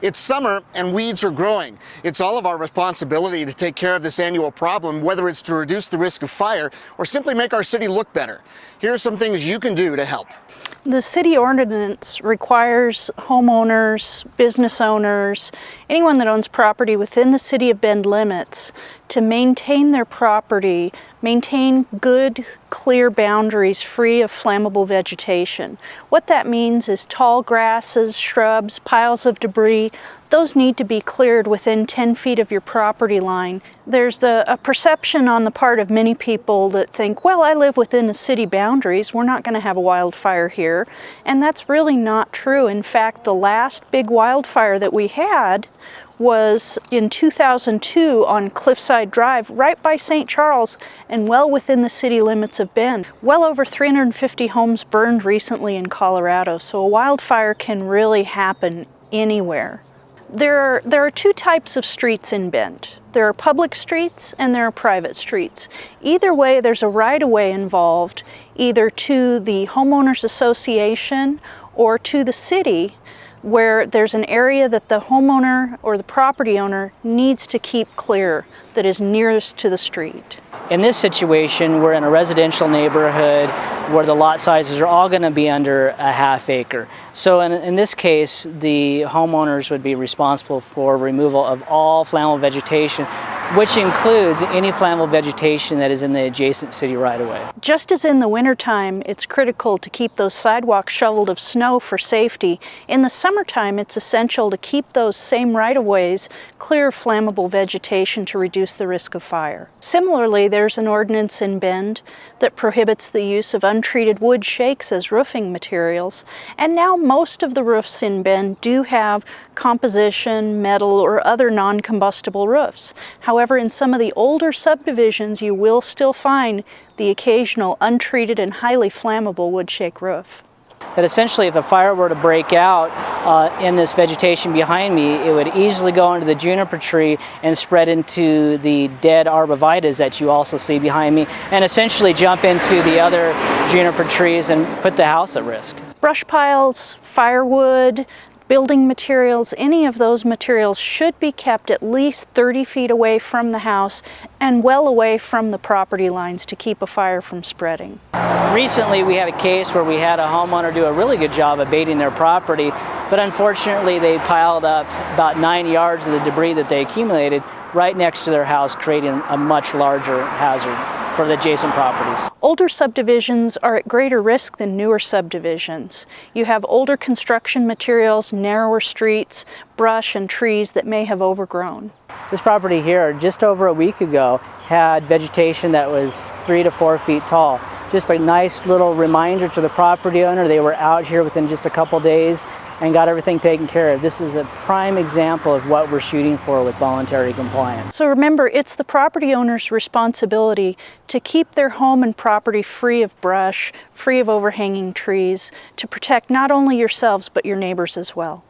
It's summer and weeds are growing. It's all of our responsibility to take care of this annual problem, whether it's to reduce the risk of fire or simply make our city look better. Here are some things you can do to help. The city ordinance requires homeowners, business owners, anyone that owns property within the City of Bend limits to maintain their property, maintain good, clear boundaries free of flammable vegetation. What that means is tall grasses, shrubs, piles of debris, those need to be cleared within 10 feet of your property line. There's a perception on the part of many people that think, well, I live within the city boundaries, we're not going to have a wildfire here. And that's really not true. In fact, the last big wildfire that we had was in 2002 on Cliffside Drive, right by St. Charles and well within the city limits of Bend. Well over 350 homes burned recently in Colorado, so a wildfire can really happen anywhere. There are two types of streets in Bend. There are public streets and there are private streets. Either way, there's a right-of-way involved, either to the homeowners association or to the city, where there's an area that the homeowner or the property owner needs to keep clear that is nearest to the street. In this situation, we're in a residential neighborhood where the lot sizes are all going to be under a half acre. So in this case, the homeowners would be responsible for removal of all flammable vegetation, which includes any flammable vegetation that is in the adjacent city right-of-way. Just as in the wintertime, it's critical to keep those sidewalks shoveled of snow for safety. In the summertime, it's essential to keep those same right-of-ways clear of flammable vegetation to reduce the risk of fire. Similarly, there's an ordinance in Bend that prohibits the use of untreated wood shakes as roofing materials, and now most of the roofs in Bend do have composition, metal, or other non-combustible roofs. However, in some of the older subdivisions, you will still find the occasional untreated and highly flammable wood shake roof. That essentially, if a fire were to break out in this vegetation behind me, it would easily go into the juniper tree and spread into the dead arborvitaes that you also see behind me, and essentially jump into the other juniper trees and put the house at risk. Brush piles, firewood, building materials, any of those materials should be kept at least 30 feet away from the house and well away from the property lines to keep a fire from spreading. Recently we had a case where we had a homeowner do a really good job abating their property, but unfortunately they piled up about 9 yards of the debris that they accumulated right next to their house, creating a much larger hazard for the adjacent properties. Older subdivisions are at greater risk than newer subdivisions. You have older construction materials, narrower streets, brush and trees that may have overgrown. This property here, just over a week ago, had vegetation that was 3 to 4 feet tall. Just a nice little reminder to the property owner. They were out here within just a couple days and got everything taken care of. This is a prime example of what we're shooting for with voluntary compliance. So remember, it's the property owner's responsibility to keep their home and property free of brush, free of overhanging trees, to protect not only yourselves but your neighbors as well.